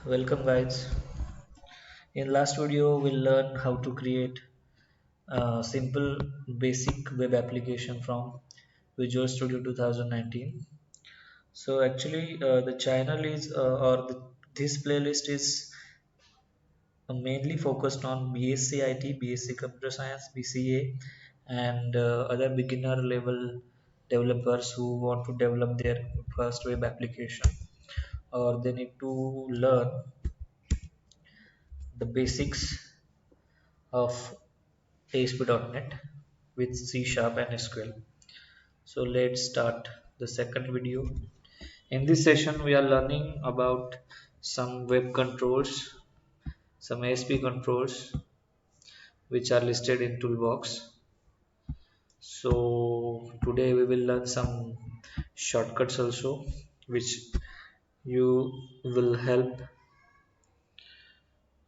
Welcome guys. In last video we'll learn how to create a simple basic web application from Visual Studio 2019. So actually the channel is this playlist is mainly focused on BSc IT, BSc Computer Science, BCA and other beginner level developers who want to develop their first web application, or they need to learn the basics of ASP.NET with C Sharp and SQL. So let's start the second video. In this session, we are learning about some web controls, some ASP controls which are listed in Toolbox. So today we will learn some shortcuts also, which you will help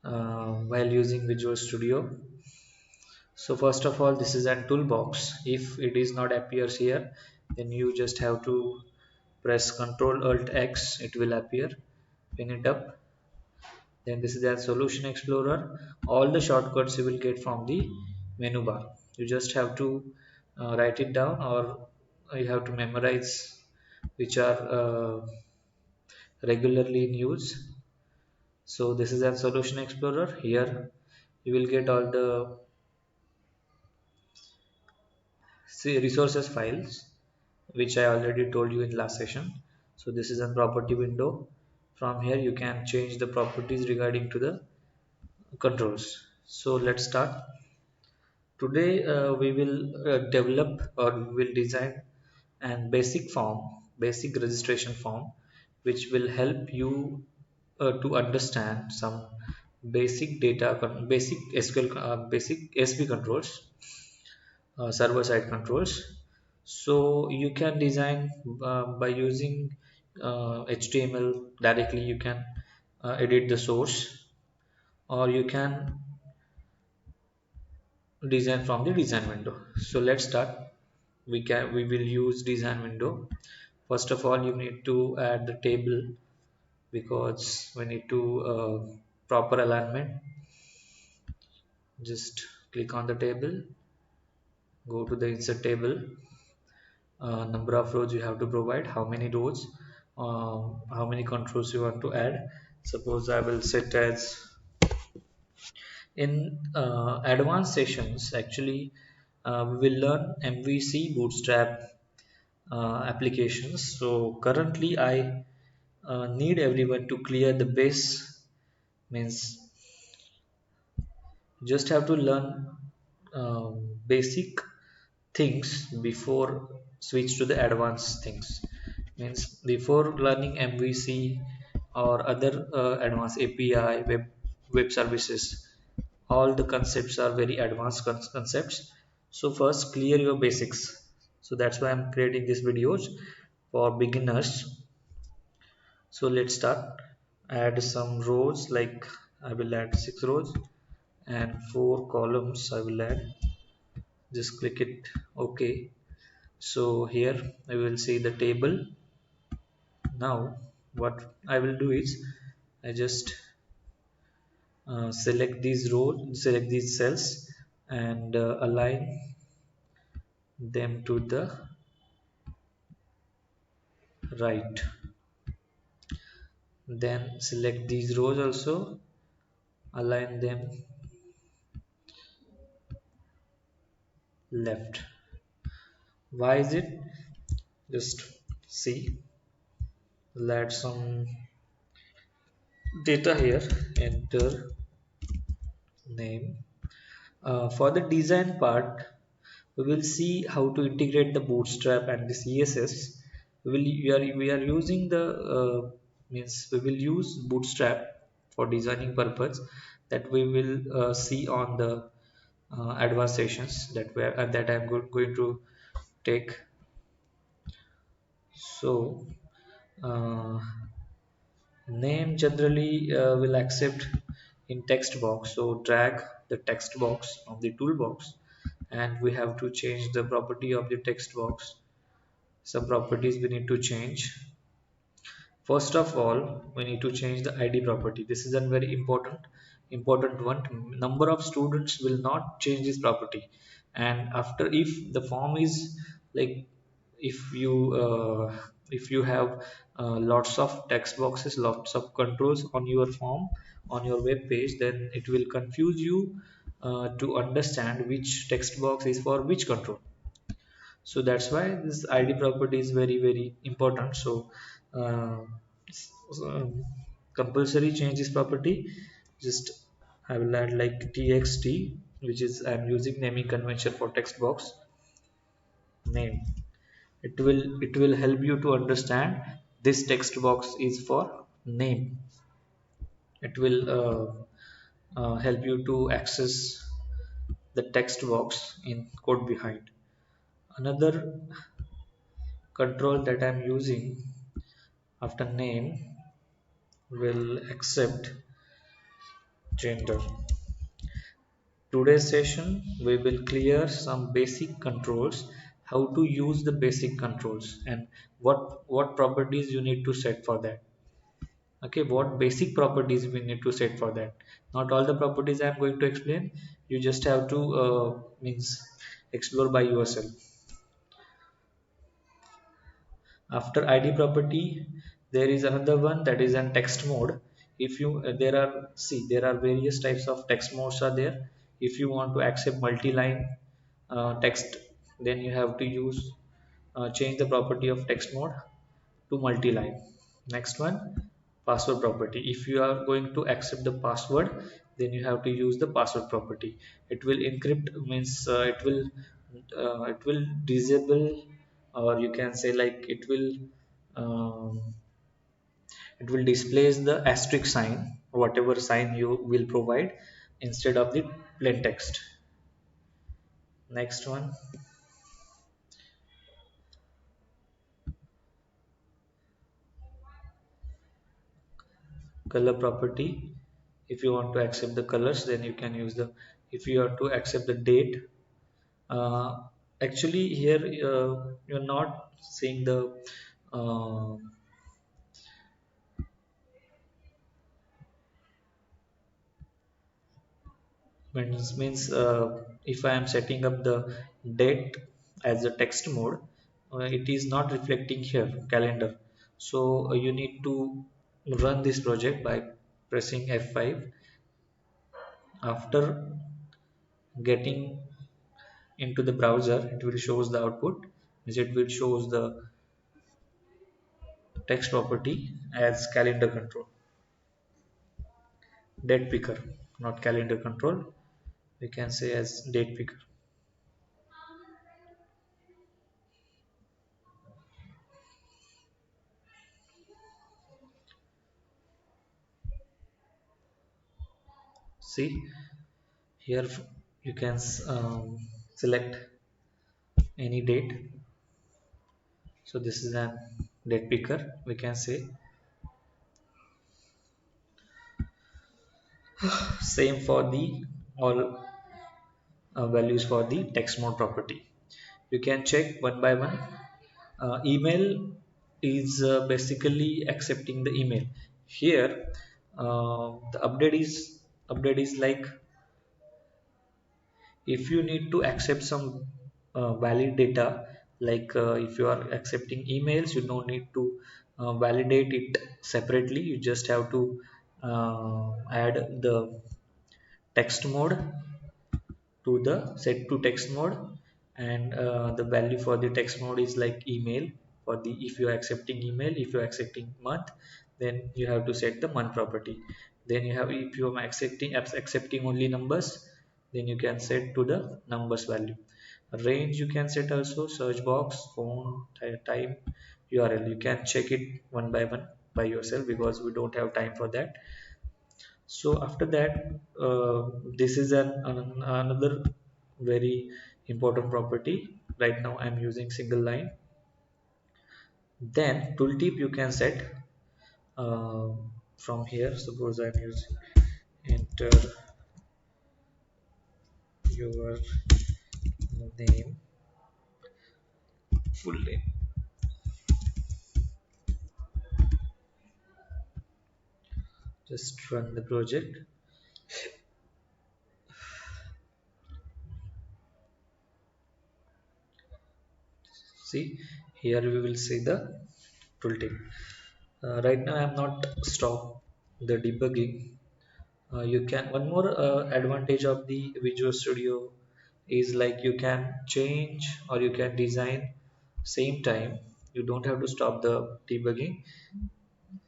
while using Visual Studio. So first of all, this is a toolbox. If it is not appears here, then you just have to press Ctrl Alt X, it will appear. Pin it up. Then this is a solution explorer. All the shortcuts you will get from the menu bar. You just have to write it down, or you have to memorize which are regularly in use. So this is a solution explorer. Here you will get all the resources files which I already told you in last session. So this is a property window. From here you can change the properties regarding to the controls. So let's start. Today we will develop, or we will design an basic registration form, which will help you to understand some basic basic SQL, basic SP controls, server side controls. So you can design by using HTML directly. You can edit the source, or you can design from the design window. So let's start. We will use design window. First of all, you need to add the table, because we need to proper alignment. Just click on the table, go to the insert table. Number of rows you have to provide, how many rows, how many controls you want to add. Suppose I will set as, in advanced sessions actually we will learn MVC bootstrap applications. So currently I need everyone to clear the base, means just have to learn basic things before switch to the advanced things. Means before learning MVC or other advanced API web services, all the concepts are very advanced concepts. So first clear your basics. So that's why I'm creating these videos for beginners. So let's start. Add some rows, like I will add 6 rows, and 4 columns I will add. Just click it OK. So here I will see the table. Now what I will do is I just select these rows, select these cells, and align them to the right. Then select these rows also, align them left. Why is it? Just see. We'll add some data here. Enter name. For the design part, we will see how to integrate the bootstrap and the CSS. We are using the means we will use bootstrap for designing purpose, that we will see on the advanced sessions that I'm going to take. So uh, name generally will accept in text box. So drag the text box of the toolbox, and we have to change the property of the text box. Some properties we need to change. First of all, we need to change the id property. This is a very important one. Number of students will not change this property. And after, if the form is like, if you have lots of text boxes, lots of controls on your form, on your web page, then it will confuse you to understand which text box is for which control. So that's why this id property is very important. So uh, so, compulsory change this property. Just I will add like txt, which is I'm using naming convention for text box name. It will help you to understand this text box is for name. It will help you to access the text box in code behind. Another control that I'm using after name will accept gender. Today's session we will clear some basic controls, how to use the basic controls, and what properties you need to set for that. Okay, what basic properties we need to set for that. Not all the properties I'm going to explain. You just have to means explore by yourself. After id property, there is another one that is in text mode. If you there are, see, there are various types of text modes are there. If you want to accept multi-line text, then you have to use change the property of text mode to multi-line. Next one, password property. If you are going to accept the password, then you have to use the password property. It will encrypt, means it will disable, or you can say like um, it will displace the asterisk sign, whatever sign you will provide, instead of the plain text. Next one, color property. If you want to accept the colors, then you can use the, if you want to accept the date, uh, actually here you're not seeing the uh, means if I am setting up the date as a text mode, it is not reflecting here calendar. So you need to run this project by pressing F5. After getting into the browser, it will shows the output, which it will shows the text property as calendar control, date picker, not calendar control. We can say as date picker. See here, you can select any date. So this is an date picker, we can say. Same for the all values for the text mode property. You can check one by one. Email is basically accepting the email. Here the update is like, if you need to accept some valid data, like if you are accepting emails, you don't need to validate it separately. You just have to add the text mode to the set to text mode, and the value for the text mode is like email. For the, if you are accepting email, if you are accepting month, then you have to set the month property. Then you have, if you are accepting only numbers, then you can set to the numbers value. Range you can set also, search box, phone, time, url. You can check it one by one by yourself, because we don't have time for that. So after that, this is another very important property. Right now I'm using single line. Then tooltip you can set uh, from here. Suppose I'm using enter your name, full name. Just run the project. See, here we will see the tooltip. Right now I'm not stop the debugging. You can one more advantage of the Visual Studio is like you can change or you can design same time. You don't have to stop the debugging.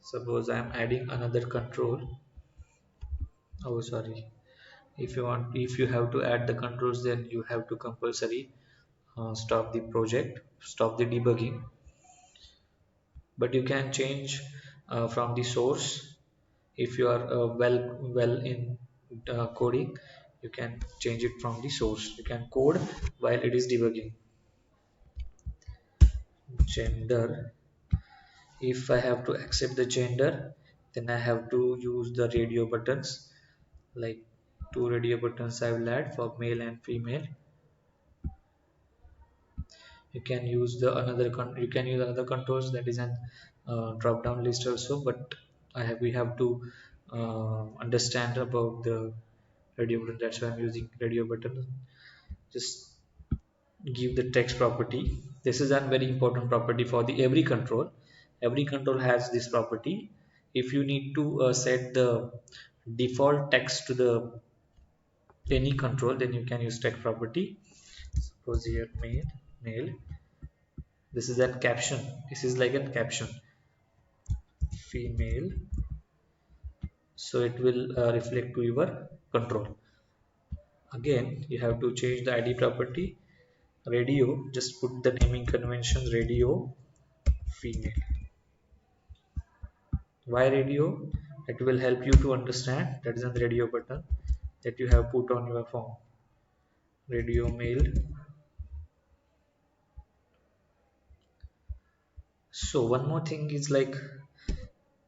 Suppose I am adding another control. Oh, sorry. If you have to add the controls, then you have to compulsory stop the project, stop the debugging. But you can change from the source. If you are well in coding, you can change it from the source. You can code while it is debugging. Gender, if I have to accept the gender, then I have to use the radio buttons, like two radio buttons I will add for male and female. You can use the you can use another controls, that is an drop down list also, but we have to understand about the radio button. That's why I'm using radio button. Just give the text property. This is a very important property for the every control has this property. If you need to set the default text to the any control, then you can use text property. Suppose here mail, this is a caption, this is like a caption, female, so it will reflect to your control. Again you have to change the id property. Radio, just put the naming convention radio female. Why radio? It will help you to understand. That is the radio button that you have put on your form. Radio male. So one more thing is like,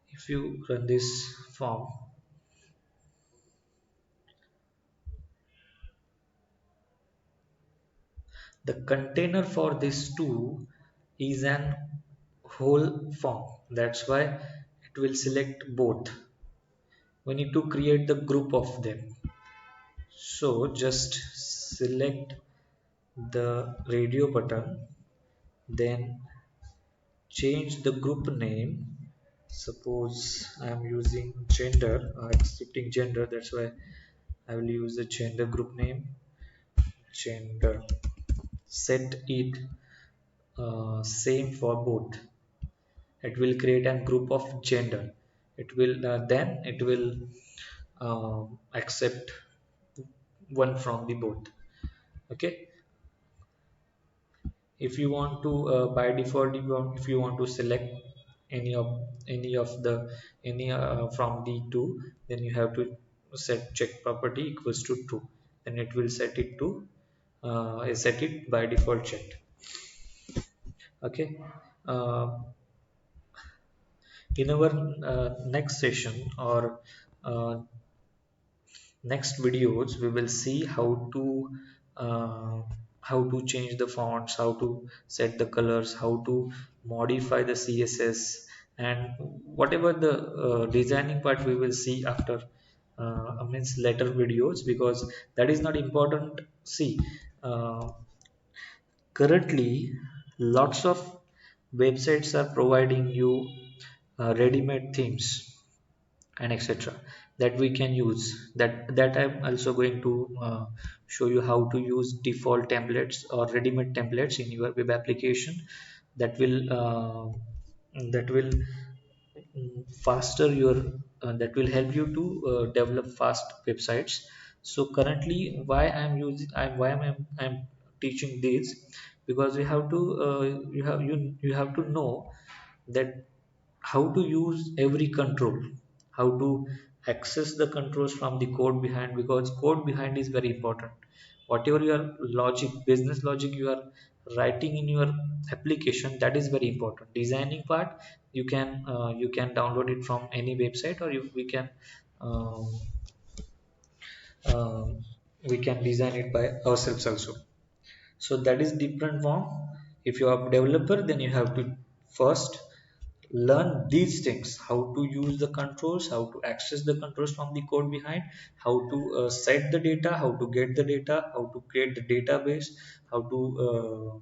if you run this form, the container for this two is an whole form. That's why it will select both. We need to create the group of them. So just select the radio button, then change the group name. Suppose I am using gender, accepting gender, that's why I will use the gender group name. Gender, set it same for both. It will create a group of gender. It will then it will accept one from the both. Okay, if you want to by default, if you want to select any of the from the two, then you have to set check property equals to true, then it will set it by default checked. Okay, uh, in our next session or uh, next videos, we will see uh, how to change the fonts, how to set the colors, how to modify the css, and whatever the designing part we will see after means later videos, because that is not important. See, uh, currently lots of websites are providing you ready-made themes and etc, that we can use. That I'm also going to show you how to use default templates or ready-made templates in your web application. That will faster your that will help you to develop fast websites. So currently why I'm teaching this, because you have to you have to know that how to use every control, how to access the controls from the code behind, because code behind is very important. Whatever your logic, business logic you are writing in your application, that is very important. Designing part, you can download it from any website, or we can um, um, we can design it by ourselves also. So that is different form. If you are a developer, then you have to first learn these things: how to use the controls, how to access the controls from the code behind, how to set the data, how to get the data, how to create the database, how to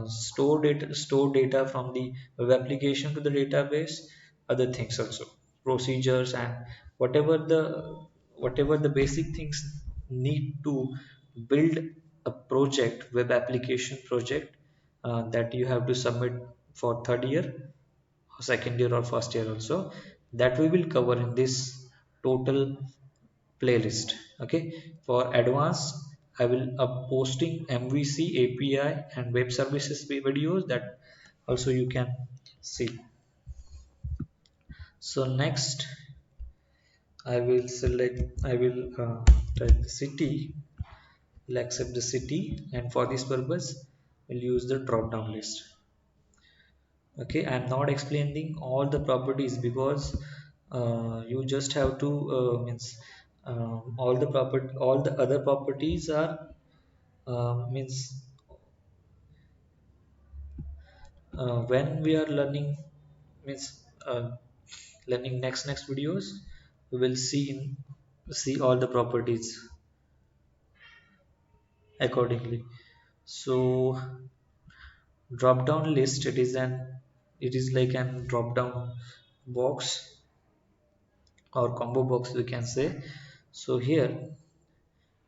store data from the web application to the database, other things also, procedures, and whatever the whatever the basic things need to build a project, web application project, that you have to submit for third year, second year, or first year also, that we will cover in this total playlist. Okay, for advanced, I will up posting MVC API and web services videos that also you can see. So next, I will type the city, will accept the city, and for this purpose we'll use the drop down list. Okay, I'm not explaining all the properties because you just have to means all the other properties are means when we are learning, means learning next videos, we will see all the properties accordingly. So drop down list, it is like an drop down box or combo box, we can say. So here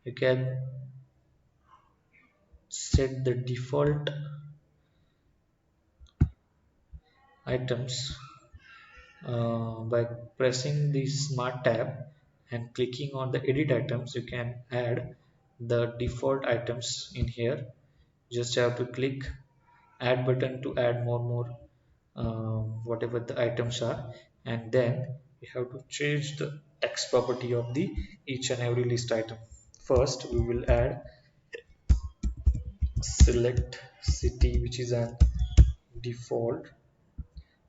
you can set the default items by pressing the smart tab and clicking on the edit items. You can add the default items in here. Just have to click add button to add more whatever the items are, and then you have to change the text property of the each and every list item. First we will add select city, which is a default.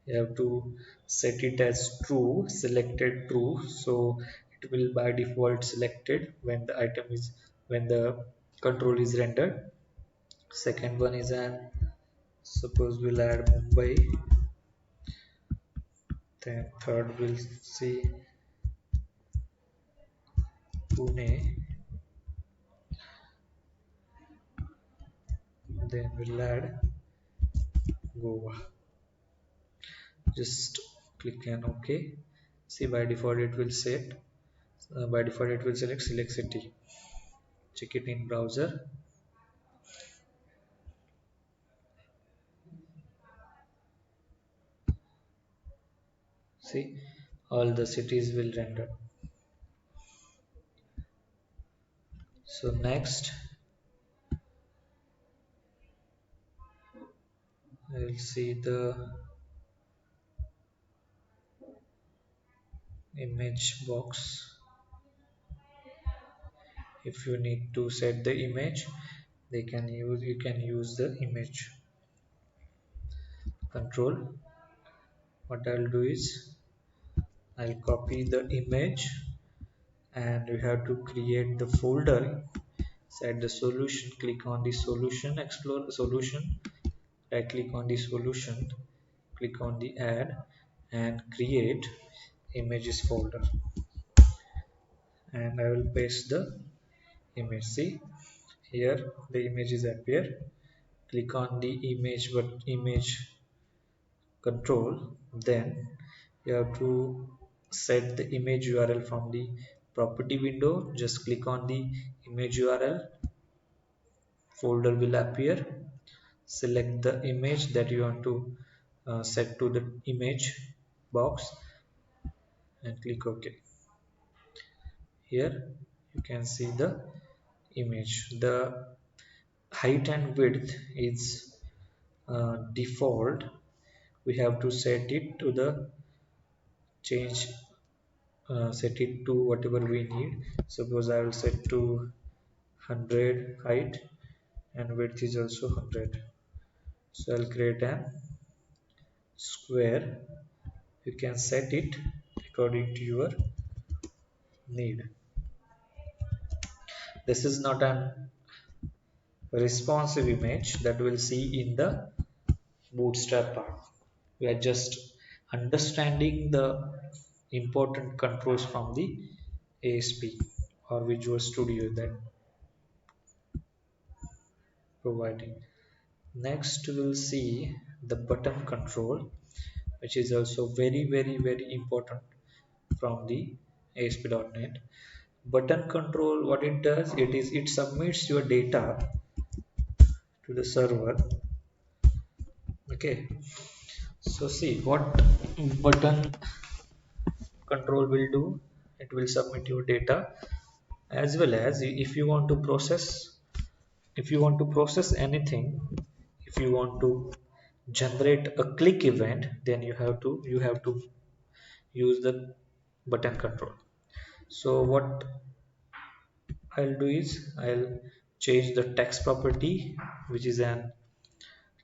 You have to set it as true, selected true, so it will by default selected when the item is, when the control is rendered. Second one is an, suppose we'll add Mumbai. Then third we'll see Pune. Then we'll add Goa. Just click on OK. See, by default it will set, by default it will select city. Check it in browser. See, all the cities will render. So next I will see the image box. If you need to set the image, you can use the image control. What I'll do is I'll copy the image, and you have to create the folder. Set the solution, click on the solution, explore solution, right click on the solution, click on the add, and create images folder, and I will paste the image. See, here the images appear. Click on the image control, then you have to set the image URL from the property window. Just click on the image URL, folder will appear. Select the image that you want to set to the image box and click OK. Here you can see the image. The height and width is default. We have to set it to the change, set it to whatever we need. Suppose I will set to 100 height, and width is also 100. So I'll create a square. You can set it according to your need. This is not an responsive image that we'll see in the bootstrap part. We are just understanding the important controls from the ASP or Visual Studio that providing. Next we'll see the button control, which is also very important from the ASP.NET. Button control, what it does, it submits your data to the server. Okay, so see what button control will do. It will submit your data, as well as if you want to process anything, if you want to generate a click event, then you have to use the button control. So what I'll do is I'll change the text property, which is an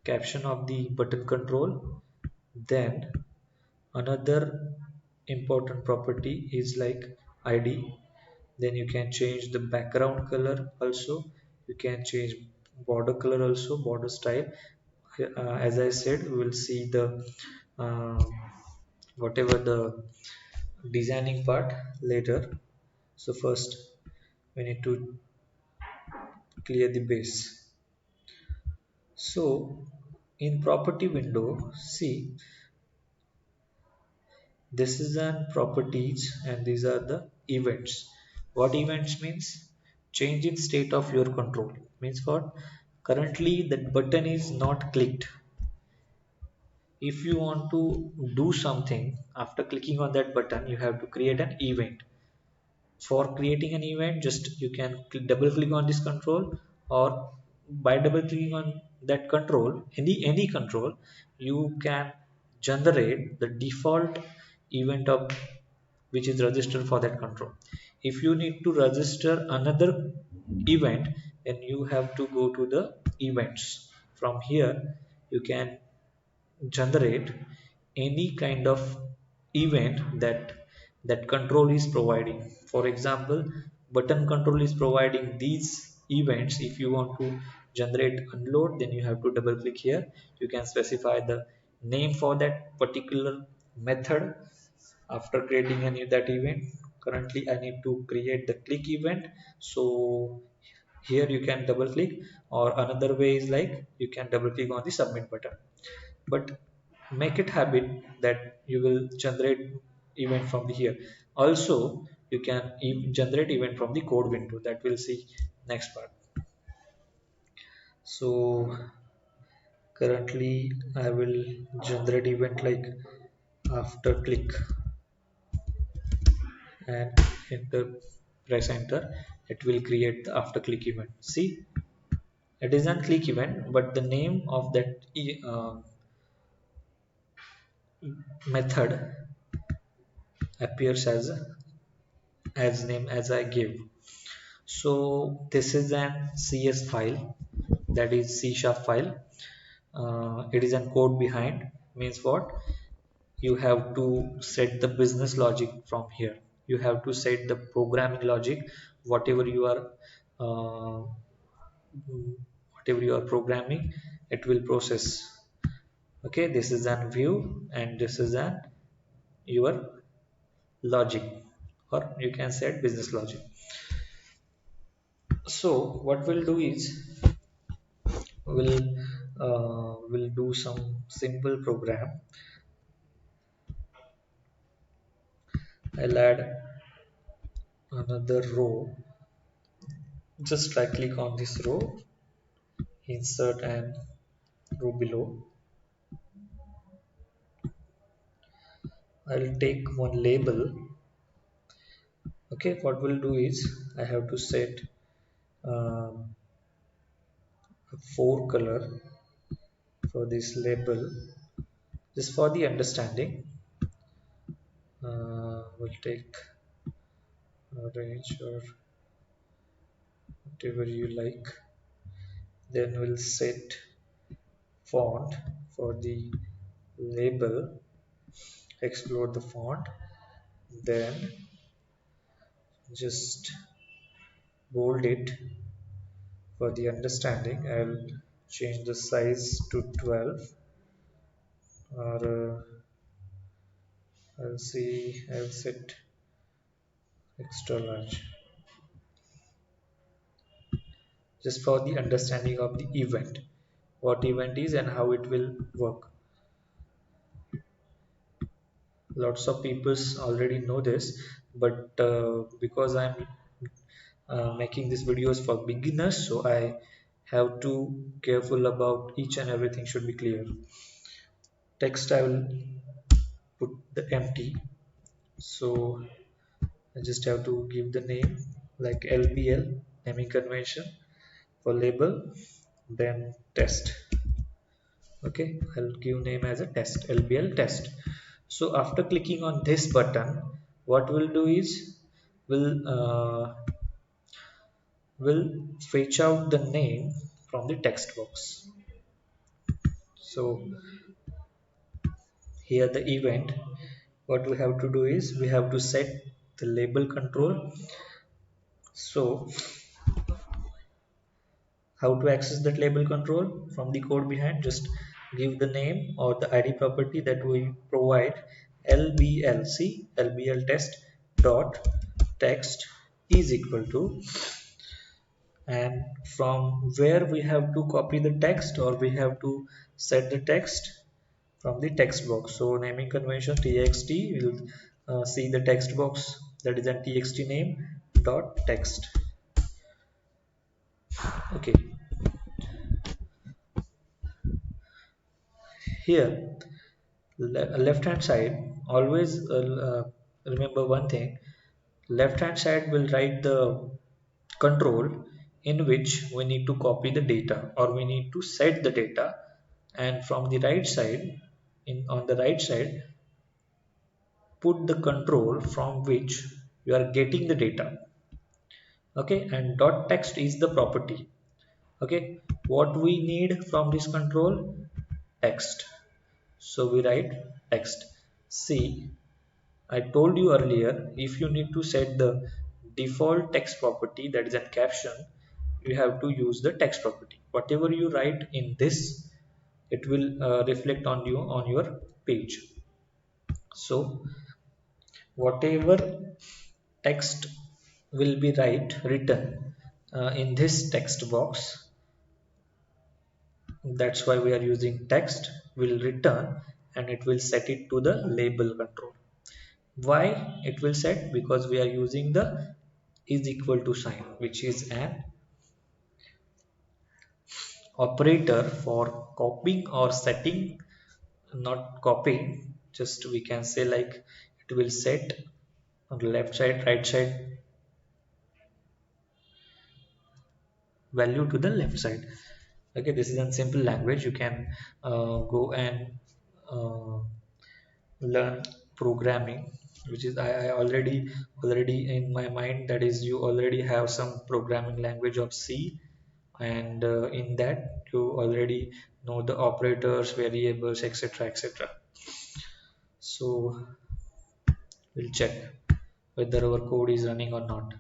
caption of the button control. Then another important property is like ID. Then you can change the background color also. You can change border color also, border style. As I said, we will see the uh, whatever the designing part later. So first we need to clear the base. So in property window, see, this is an properties and these are the events. What events means? Change in state of your control. Means what? Currently that button is not clicked. If you want to do something after clicking on that button, you have to create an event. For creating an event, just you can double click on this control, or by double clicking on that control, any control, you can generate the default event of which is registered for that control. If you need to register another event, then you have to go to the events. From here you can generate any kind of event that control is providing. For example, button control is providing these events. If you want to generate unload, then you have to double click here. You can specify the name for that particular method. After creating any that event, currently I need to create the click event, so here you can double click, or another way is like you can double click on the submit button. But make it habit that you will generate event from the here. Also you can generate event from the code window, that we'll see next part. So currently I will generate event like after click, and enter, press enter, it will create the after click event. See, it is not click event, but the name of that method appears as name as I give. So this is an CS file, that is C sharp file. It is an code behind. Means what? You have to set the business logic from here. You have to set the programming logic, whatever you are uh, whatever you are programming, it will process. Okay, this is an view and this is an your logic, or you can set business logic. So what we'll do is we'll we'll do some simple program. I'll add another row. Just right click on this row, insert and row below. I'll take one label. Okay, what we'll do is I have to set um, a 4 color for this label, just for the understanding. We'll take orange or whatever you like. Then we'll set font for the label, explore the font, then just bold it for the understanding. I'll change the size to 12, or I'll see, I'll set extra large just for the understanding of the event, what event is and how it will work. Lots of people already know this, but because I'm making these videos for beginners, so I have to careful about each and everything should be clear. Text I will put the empty, so I just have to give the name like LBL, naming convention, for label, then test. Okay, I'll give name as a test, LBL test. So after clicking on this button, what we'll do is we'll fetch out the name from the text box. So here the event, what we have to do is we have to set the label control. So how to access that label control from the code behind, just give the name or the id property that we provide, lblc lbl test dot text is equal to, and from where we have to copy the text or we have to set the text from the text box. So naming convention txt will see the text box that is an txt name dot text. Okay, here left hand side always remember one thing, left hand side will write the control in which we need to copy the data or we need to set the data, and from the right side, in on the right side, put the control from which you are getting the data. Okay, and dot text is the property. Okay, what we need from this control, text. So we write text. See, I told you earlier, if you need to set the default text property, that is a caption, you have to use the text property. Whatever you write in this, it will reflect on you on your page. So whatever text will be written in this text box, that's why we are using text, will return, and it will set it to the label control. Why it will set? Because we are using the is equal to sign, which is an operator for copying or setting, not copying, just we can say like it will set on the left side, right side value to the left side. Okay, this is a simple language. You can go and uh, learn programming, which is I already in my mind, that is you already have some programming language of C, and in that you already know the operators, variables, etc, etc. So we'll check whether our code is running or not.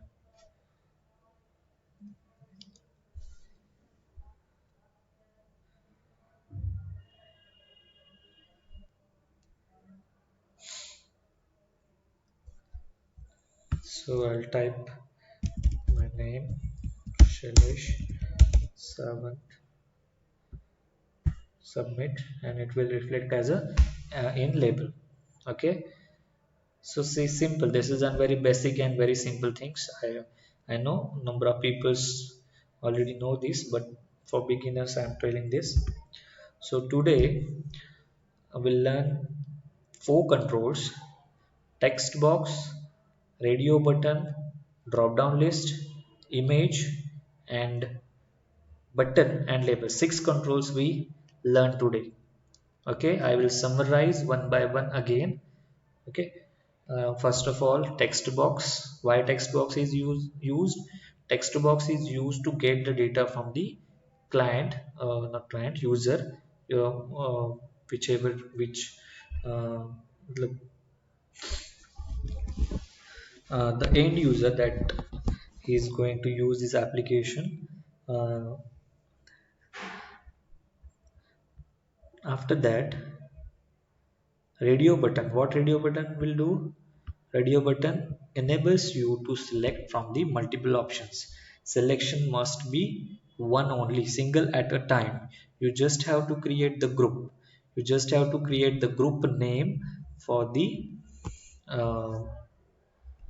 So I'll type my name, Shailesh Sawant, submit, and it will reflect as a in label. Okay, so see, simple, this is a very basic and very simple things. I know number of peoples already know this, but for beginners I am telling this. So today I will learn four controls: text box, radio button, drop down list, image, and button and label. Six controls we learn today. Okay, I will summarize one by one again. Okay, first of all, text box. Why text box is used? Text box is used to get the data from the client, not client, user, whichever which uh, the end user that is going to use this application. uh, After that, Radio button, what radio button will do? Radio button enables you to select from the multiple options. Selection must be one only, single at a time. You just have to create the group. You just have to create the group name for the uh,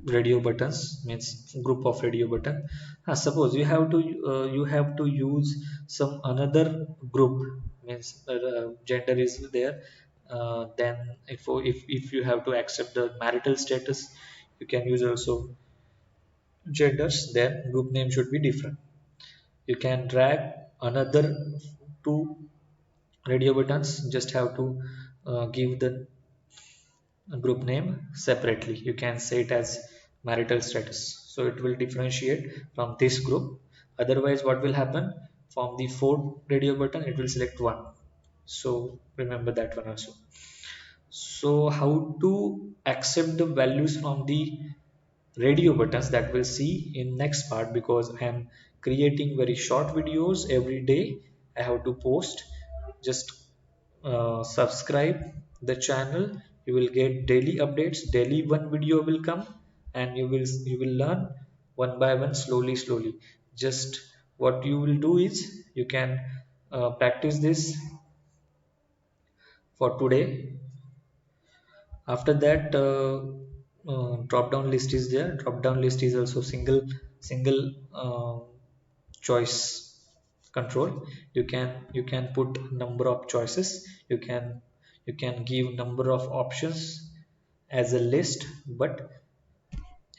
radio buttons, means group of radio button. Suppose you have to use some another group, means gender is there. Then if you have to accept the marital status, you can use also genders, then group name should be different. You can drag another two radio buttons, just have to give the group name separately. You can say it as marital status, so it will differentiate from this group. Otherwise what will happen, from the fourth radio button it will select one. So remember that one also. So how to accept the values from the radio buttons, that we'll see in next part, because I am creating very short videos every day. I have to post. Just subscribe the channel. You will get daily updates. Daily one video will come, and you will learn one by one, slowly. Just what you will do is, you can practice this for today. After that, drop down list is there. Drop down list is also single choice control. You can put number of choices. You can give number of options as a list, but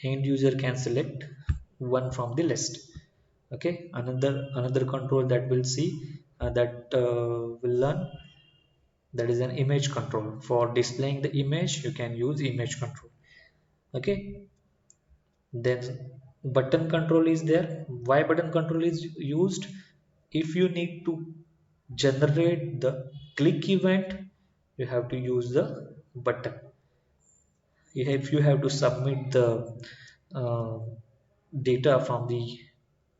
end user can select one from the list. Okay, another control that we'll see, that we'll learn, that is an image control. For displaying the image, you can use image control. Okay, then button control is there. Why button control is used? If you need to generate the click event, you have to use the button. If you have to submit the uh, data from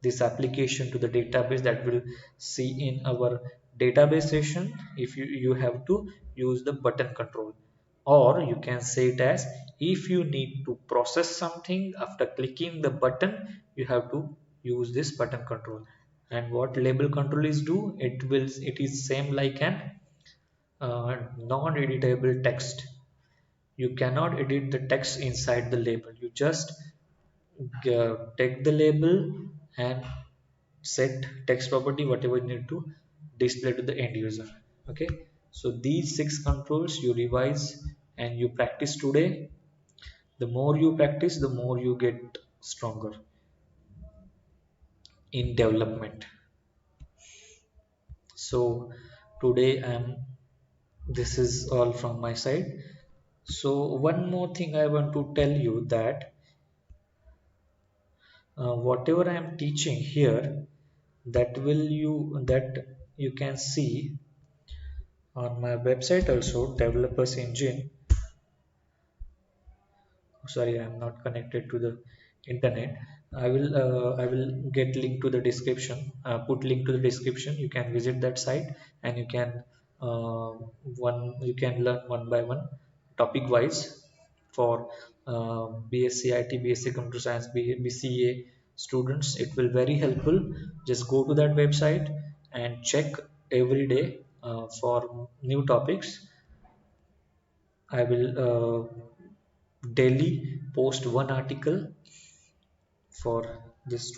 this application to the database, that will see in our database session, if you have to use the button control. Or you can say it as, if you need to process something after clicking the button, you have to use this button control. And what label control is do, it is same like an non-editable text. You cannot edit the text inside the label. You just take the label and set text property whatever you need to display to the end user. Okay, so these six controls you revise and you practice today. The more you practice, the more you get stronger in development. So today I'm this is all from my side. So one more thing I want to tell you, that whatever I am teaching here, that you can see on my website also, developers engine. Sorry, I'm not connected to the internet. I will get link to the description, put link to the description. You can visit that site, and uh, you can learn one by one, topic wise, for BSc IT, BSc Computer Science, BCA students. It will very helpful. Just go to that website and check every day for new topics. I will daily post one article for this